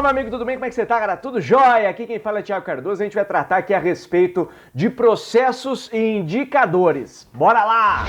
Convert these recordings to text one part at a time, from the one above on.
Fala, meu amigo, tudo bem? Como é que você tá, cara? Tudo jóia? Aqui quem fala é Thiago Cardoso. A gente vai tratar aqui a respeito de processos e indicadores. Bora lá!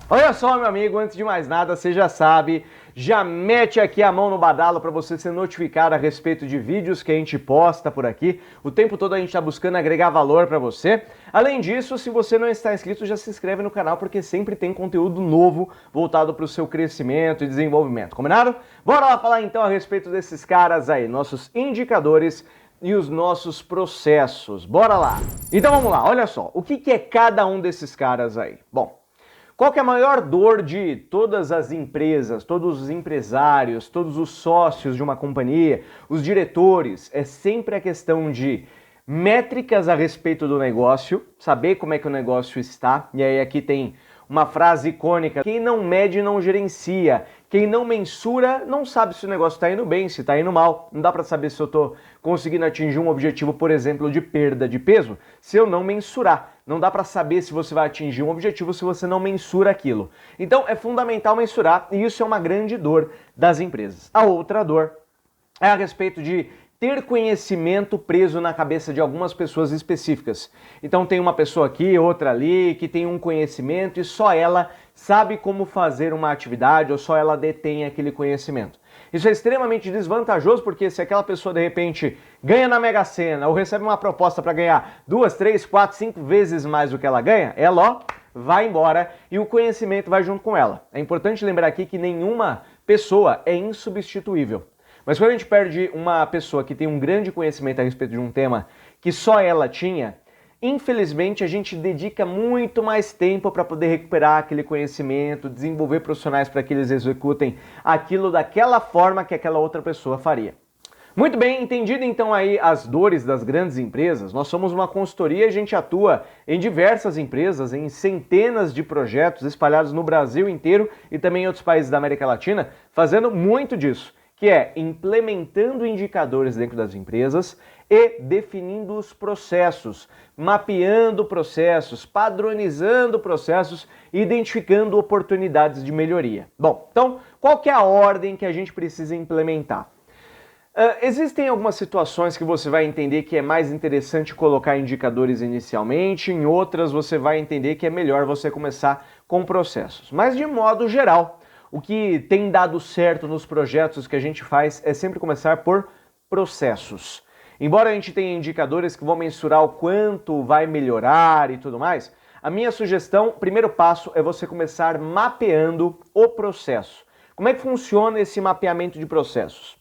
Olha só, meu amigo, antes de mais nada, você já sabe, já mete aqui a mão no badalo para você ser notificado a respeito de vídeos que a gente posta por aqui. O tempo todo a gente está buscando agregar valor para você. Além disso, se você não está inscrito, já se inscreve no canal porque sempre tem conteúdo novo voltado para o seu crescimento e desenvolvimento. Combinado? Bora lá falar então a respeito desses caras aí, nossos indicadores e os nossos processos. Bora lá! Então vamos lá, olha só, o que é cada um desses caras aí? Bom, qual que é a maior dor de todas as empresas, todos os empresários, todos os sócios de uma companhia, os diretores? É sempre a questão de métricas a respeito do negócio, saber como é que o negócio está. E aí aqui tem uma frase icônica: quem não mede não gerencia, quem não mensura não sabe se o negócio está indo bem, se está indo mal. Não dá para saber se eu estou conseguindo atingir um objetivo, por exemplo, de perda de peso, se eu não mensurar. Não dá para saber se você vai atingir um objetivo se você não mensura aquilo. Então é fundamental mensurar e isso é uma grande dor das empresas. A outra dor é a respeito de ter conhecimento preso na cabeça de algumas pessoas específicas. Então tem uma pessoa aqui, outra ali, que tem um conhecimento e só ela sabe como fazer uma atividade ou só ela detém aquele conhecimento. Isso é extremamente desvantajoso porque se aquela pessoa de repente ganha na Mega Sena ou recebe uma proposta para ganhar 2, 3, 4, 5 vezes mais do que ela ganha, ela vai embora e o conhecimento vai junto com ela. É importante lembrar aqui que nenhuma pessoa é insubstituível. Mas quando a gente perde uma pessoa que tem um grande conhecimento a respeito de um tema que só ela tinha, infelizmente a gente dedica muito mais tempo para poder recuperar aquele conhecimento, desenvolver profissionais para que eles executem aquilo daquela forma que aquela outra pessoa faria. Muito bem, entendido então aí as dores das grandes empresas, nós somos uma consultoria e a gente atua em diversas empresas, em centenas de projetos espalhados no Brasil inteiro e também em outros países da América Latina, fazendo muito disso, que é implementando indicadores dentro das empresas e definindo os processos, mapeando processos, padronizando processos e identificando oportunidades de melhoria. Bom, então, qual que é a ordem que a gente precisa implementar? Existem algumas situações que você vai entender que é mais interessante colocar indicadores inicialmente, em outras você vai entender que é melhor você começar com processos. Mas de modo geral, o que tem dado certo nos projetos que a gente faz é sempre começar por processos. Embora a gente tenha indicadores que vão mensurar o quanto vai melhorar e tudo mais, a minha sugestão, primeiro passo, é você começar mapeando o processo. Como é que funciona esse mapeamento de processos?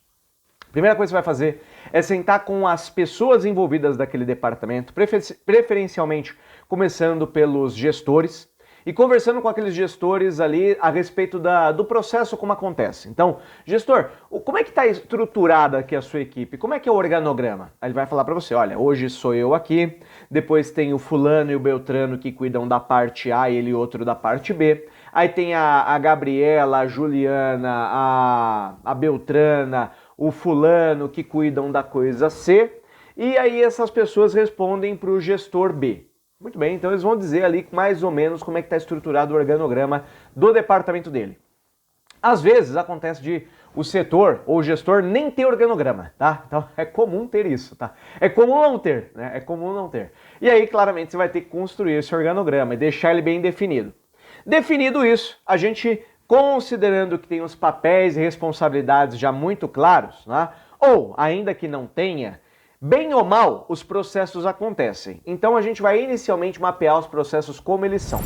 A primeira coisa que você vai fazer é sentar com as pessoas envolvidas daquele departamento, preferencialmente começando pelos gestores, e conversando com aqueles gestores ali a respeito do processo, como acontece. Então, gestor, como é que está estruturada aqui a sua equipe? Como é que é o organograma? Aí ele vai falar para você, olha, hoje sou eu aqui, depois tem o fulano e o Beltrano que cuidam da parte A e ele outro da parte B. Aí tem a Gabriela, a Juliana, a Beltrana, o fulano que cuidam da coisa C. E aí essas pessoas respondem para o gestor B. Muito bem, então eles vão dizer ali mais ou menos como é que está estruturado o organograma do departamento dele. Às vezes acontece de o setor ou o gestor nem ter organograma, tá? Então é comum ter isso, tá? É comum não ter, né? É comum não ter. E aí, claramente, você vai ter que construir esse organograma e deixar ele bem definido. Definido isso, a gente, considerando que tem os papéis e responsabilidades já muito claros, né? Ou ainda que não tenha, bem ou mal, os processos acontecem. Então a gente vai inicialmente mapear os processos como eles são.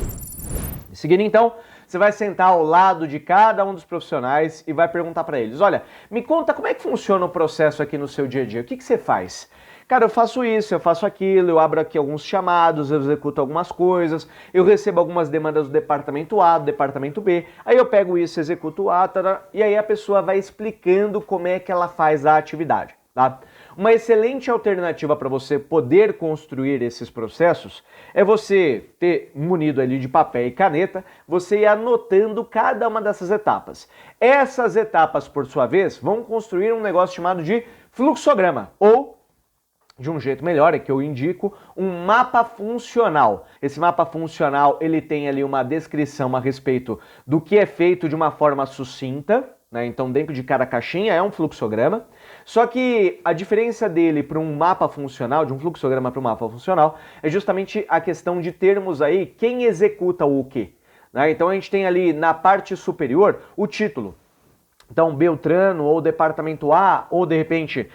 Em seguida, então, você vai sentar ao lado de cada um dos profissionais e vai perguntar para eles, olha, me conta como é que funciona o processo aqui no seu dia a dia, o que você faz? Cara, eu faço isso, eu faço aquilo, eu abro aqui alguns chamados, eu executo algumas coisas, eu recebo algumas demandas do departamento A, do departamento B, aí eu pego isso, executo o A, e aí a pessoa vai explicando como é que ela faz a atividade, tá? Uma excelente alternativa para você poder construir esses processos é você ter munido ali de papel e caneta, você ir anotando cada uma dessas etapas. Essas etapas, por sua vez, vão construir um negócio chamado de fluxograma ou de um jeito melhor, é que eu indico um mapa funcional. Esse mapa funcional, ele tem ali uma descrição a respeito do que é feito de uma forma sucinta, né? Então dentro de cada caixinha é um fluxograma, só que a diferença dele para um mapa funcional, de um fluxograma para um mapa funcional, é justamente a questão de termos aí quem executa o quê, né? Então a gente tem ali na parte superior o título. Então, Beltrano ou departamento A ou, de repente,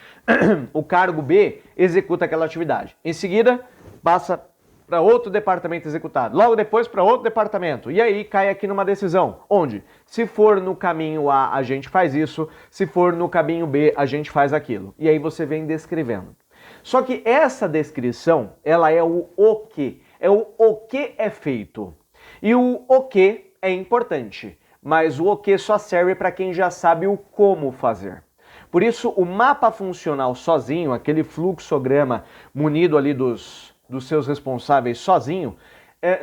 o cargo B executa aquela atividade. Em seguida, passa para outro departamento executado. Logo depois, para outro departamento. E aí, cai aqui numa decisão. Onde? Se for no caminho A, a gente faz isso. Se for no caminho B, a gente faz aquilo. E aí você vem descrevendo. Só que essa descrição, ela é o que. É o que é feito. E o que é importante. Mas o que só serve para quem já sabe o como fazer. Por isso, o mapa funcional sozinho, aquele fluxograma munido ali dos seus responsáveis sozinho,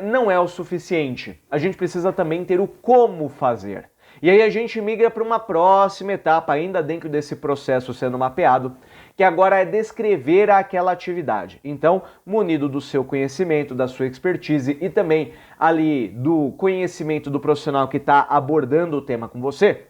não é o suficiente. A gente precisa também ter o como fazer. E aí a gente migra para uma próxima etapa, ainda dentro desse processo sendo mapeado, que agora é descrever aquela atividade. Então, munido do seu conhecimento, da sua expertise e também ali do conhecimento do profissional que está abordando o tema com você,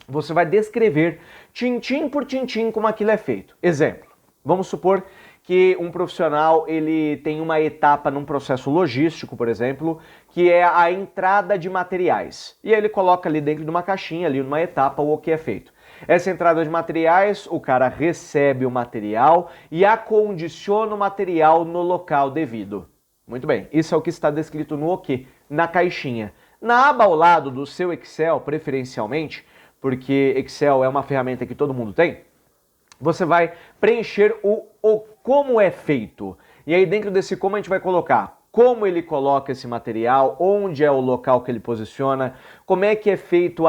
você vai descrever tintim por tintim como aquilo é feito. Exemplo, vamos supor que um profissional ele tem uma etapa num processo logístico, por exemplo, que é a entrada de materiais. E aí ele coloca ali dentro de uma caixinha, ali numa etapa, o que é feito. Essa entrada de materiais, o cara recebe o material e acondiciona o material no local devido. Muito bem, isso é o que está descrito no OK, na caixinha. Na aba ao lado do seu Excel, preferencialmente, porque Excel é uma ferramenta que todo mundo tem, você vai preencher o como é feito. E aí dentro desse como a gente vai colocar como ele coloca esse material, onde é o local que ele posiciona, como é que é feito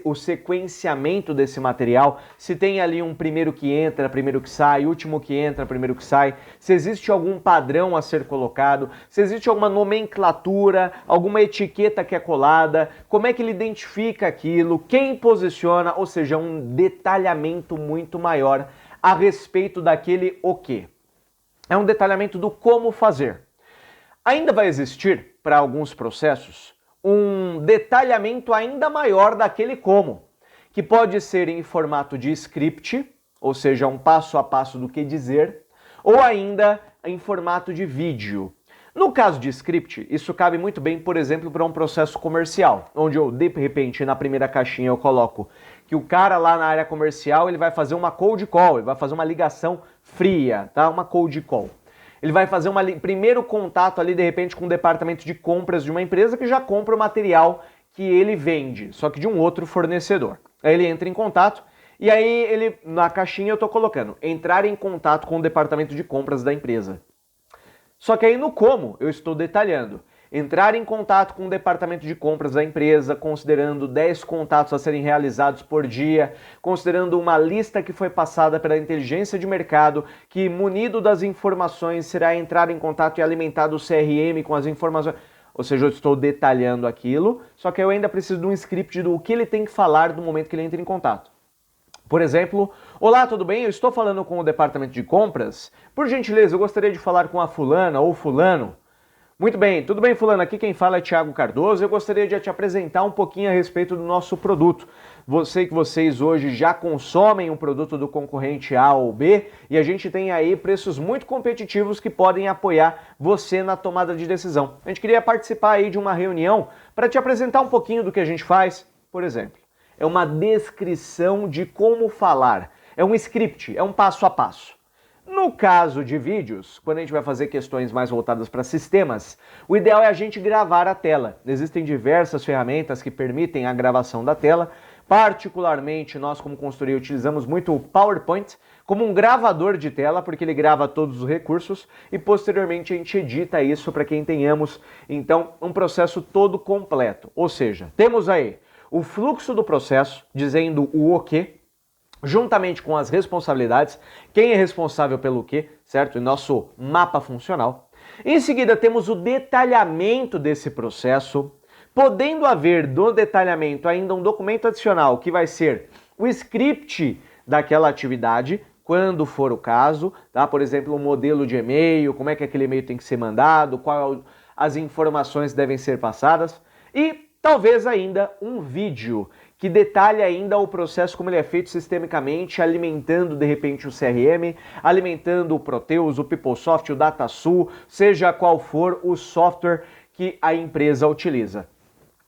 o sequenciamento desse material, se tem ali um primeiro que entra, primeiro que sai, último que entra, primeiro que sai, se existe algum padrão a ser colocado, se existe alguma nomenclatura, alguma etiqueta que é colada, como é que ele identifica aquilo, quem posiciona, ou seja, um detalhamento muito maior a respeito daquele o quê. É um detalhamento do como fazer. Ainda vai existir, para alguns processos, um detalhamento ainda maior daquele como, que pode ser em formato de script, ou seja, um passo a passo do que dizer, ou ainda em formato de vídeo. No caso de script, isso cabe muito bem, por exemplo, para um processo comercial, onde eu, de repente, na primeira caixinha eu coloco que o cara lá na área comercial ele vai fazer uma cold call, ele vai fazer uma ligação fria, tá? Uma cold call. Ele vai fazer um primeiro contato ali, de repente, com o departamento de compras de uma empresa que já compra o material que ele vende, só que de um outro fornecedor. Aí ele entra em contato e aí na caixinha eu estou colocando entrar em contato com o departamento de compras da empresa. Só que aí no como eu estou detalhando. Entrar em contato com o departamento de compras da empresa, considerando 10 contatos a serem realizados por dia, considerando uma lista que foi passada pela inteligência de mercado, que munido das informações será entrar em contato e alimentado o CRM com as informações. Ou seja, eu estou detalhando aquilo, só que eu ainda preciso de um script do que ele tem que falar no momento que ele entra em contato. Por exemplo, olá, tudo bem? Eu estou falando com o departamento de compras. Por gentileza, eu gostaria de falar com a fulana ou fulano. Muito bem, tudo bem, fulano? Aqui quem fala é Thiago Cardoso. Eu gostaria de te apresentar um pouquinho a respeito do nosso produto. Sei que vocês hoje já consomem um produto do concorrente A ou B e a gente tem aí preços muito competitivos que podem apoiar você na tomada de decisão. A gente queria participar aí de uma reunião para te apresentar um pouquinho do que a gente faz. Por exemplo, é uma descrição de como falar. É um script, é um passo a passo. No caso de vídeos, quando a gente vai fazer questões mais voltadas para sistemas, o ideal é a gente gravar a tela. Existem diversas ferramentas que permitem a gravação da tela. Particularmente, nós como consultoria utilizamos muito o PowerPoint como um gravador de tela, porque ele grava todos os recursos e posteriormente a gente edita isso para que tenhamos, então, um processo todo completo. Ou seja, temos aí o fluxo do processo, dizendo o quê, juntamente com as responsabilidades, quem é responsável pelo quê, certo? E nosso mapa funcional. Em seguida, temos o detalhamento desse processo, podendo haver do detalhamento ainda um documento adicional que vai ser o script daquela atividade, quando for o caso, tá? Por exemplo, um modelo de e-mail, como é que aquele e-mail tem que ser mandado, quais as informações devem ser passadas e talvez ainda um vídeo que detalhe ainda o processo como ele é feito sistemicamente, alimentando de repente o CRM, alimentando o Proteus, o PeopleSoft, o DataSul, seja qual for o software que a empresa utiliza.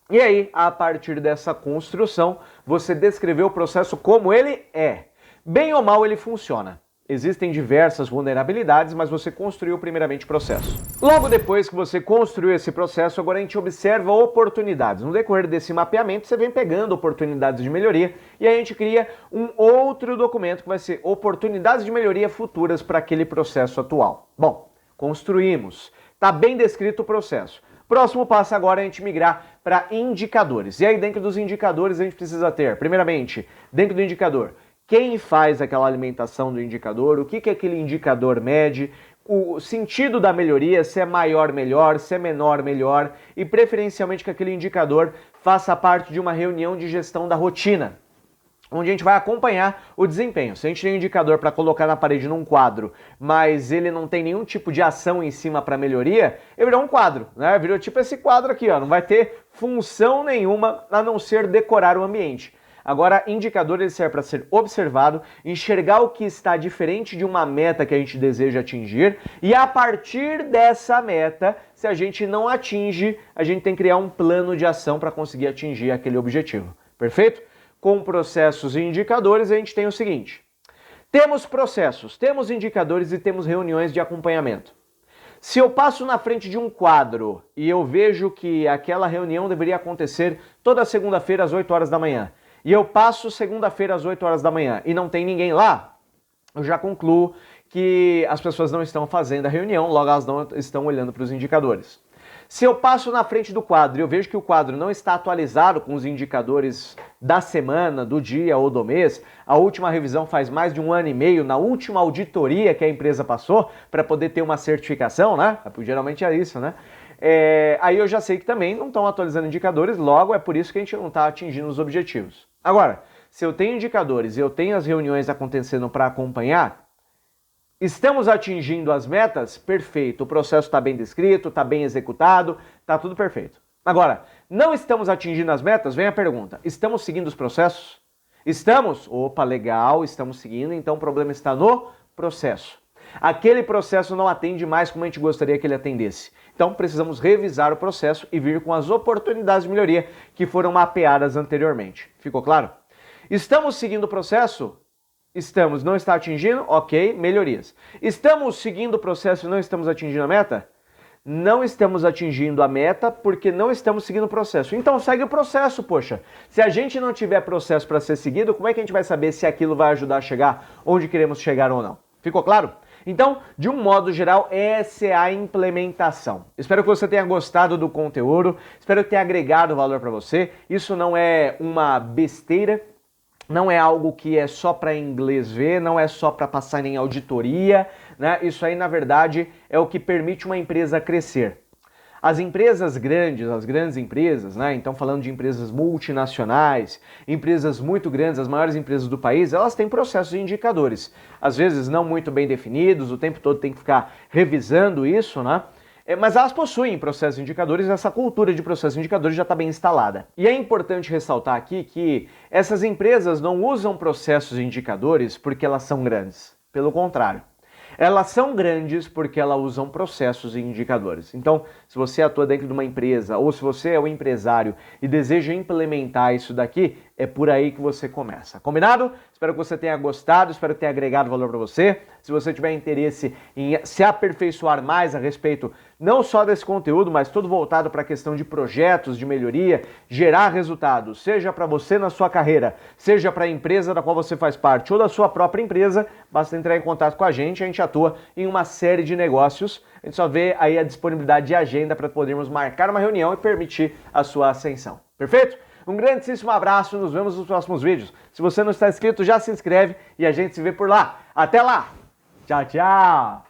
E aí, a partir dessa construção, você descreveu o processo como ele é. Bem ou mal ele funciona. Existem diversas vulnerabilidades, mas você construiu primeiramente o processo. Logo depois que você construiu esse processo, agora a gente observa oportunidades. No decorrer desse mapeamento, você vem pegando oportunidades de melhoria e aí a gente cria um outro documento que vai ser oportunidades de melhoria futuras para aquele processo atual. Bom, construímos. Está bem descrito o processo. Próximo passo agora é a gente migrar para indicadores. E aí dentro dos indicadores a gente precisa ter, primeiramente, dentro do indicador, quem faz aquela alimentação do indicador, o que aquele indicador mede, o sentido da melhoria, se é maior, melhor, se é menor, melhor, e preferencialmente que aquele indicador faça parte de uma reunião de gestão da rotina, onde a gente vai acompanhar o desempenho. Se a gente tem um indicador para colocar na parede num quadro, mas ele não tem nenhum tipo de ação em cima para melhoria, ele virou um quadro, né? Virou tipo esse quadro aqui, ó, não vai ter função nenhuma a não ser decorar o ambiente. Agora, indicador ele serve para ser observado, enxergar o que está diferente de uma meta que a gente deseja atingir e a partir dessa meta, se a gente não atinge, a gente tem que criar um plano de ação para conseguir atingir aquele objetivo. Perfeito? Com processos e indicadores, a gente tem o seguinte. Temos processos, temos indicadores e temos reuniões de acompanhamento. Se eu passo na frente de um quadro e eu vejo que aquela reunião deveria acontecer toda segunda-feira às 8 horas da manhã, e eu passo segunda-feira às 8 horas da manhã e não tem ninguém lá, eu já concluo que as pessoas não estão fazendo a reunião, logo elas não estão olhando para os indicadores. Se eu passo na frente do quadro e eu vejo que o quadro não está atualizado com os indicadores da semana, do dia ou do mês, a última revisão faz mais de 1 ano e meio, na última auditoria que a empresa passou para poder ter uma certificação, né? Geralmente é isso, né? Aí eu já sei que também não estão atualizando indicadores, logo é por isso que a gente não está atingindo os objetivos. Agora, se eu tenho indicadores e eu tenho as reuniões acontecendo para acompanhar, estamos atingindo as metas? Perfeito, o processo está bem descrito, está bem executado, está tudo perfeito. Agora, não estamos atingindo as metas? Vem a pergunta, estamos seguindo os processos? Estamos? Opa, legal, estamos seguindo, então o problema está no processo. Aquele processo não atende mais como a gente gostaria que ele atendesse. Então precisamos revisar o processo e vir com as oportunidades de melhoria que foram mapeadas anteriormente. Ficou claro? Estamos seguindo o processo? Estamos. Não está atingindo? Ok, melhorias. Estamos seguindo o processo e não estamos atingindo a meta? Não estamos atingindo a meta porque não estamos seguindo o processo. Então segue o processo, poxa. Se a gente não tiver processo para ser seguido, como é que a gente vai saber se aquilo vai ajudar a chegar onde queremos chegar ou não? Ficou claro? Então, de um modo geral, essa é a implementação. Espero que você tenha gostado do conteúdo, espero que tenha agregado valor para você. Isso não é uma besteira, não é algo que é só para inglês ver, não é só para passar em auditoria, né? Isso aí, na verdade, é o que permite uma empresa crescer. As empresas grandes, as grandes empresas, né? Então falando de empresas multinacionais, empresas muito grandes, as maiores empresas do país, elas têm processos e indicadores. Às vezes não muito bem definidos, o tempo todo tem que ficar revisando isso, né? Mas elas possuem processos e indicadores, essa cultura de processos e indicadores já está bem instalada. E é importante ressaltar aqui que essas empresas não usam processos e indicadores porque elas são grandes. Pelo contrário. Elas são grandes porque elas usam processos e indicadores. Então, se você atua dentro de uma empresa ou se você é um empresário e deseja implementar isso daqui, é por aí que você começa. Combinado? Espero que você tenha gostado, espero que tenha agregado valor para você. Se você tiver interesse em se aperfeiçoar mais a respeito não só desse conteúdo, mas todo voltado para a questão de projetos, de melhoria, gerar resultados, seja para você na sua carreira, seja para a empresa da qual você faz parte ou da sua própria empresa, basta entrar em contato com a gente atua em uma série de negócios. A gente só vê aí a disponibilidade de agenda para podermos marcar uma reunião e permitir a sua ascensão. Perfeito? Um grandíssimo abraço, nos vemos nos próximos vídeos. Se você não está inscrito, já se inscreve e a gente se vê por lá. Até lá! Tchau, tchau!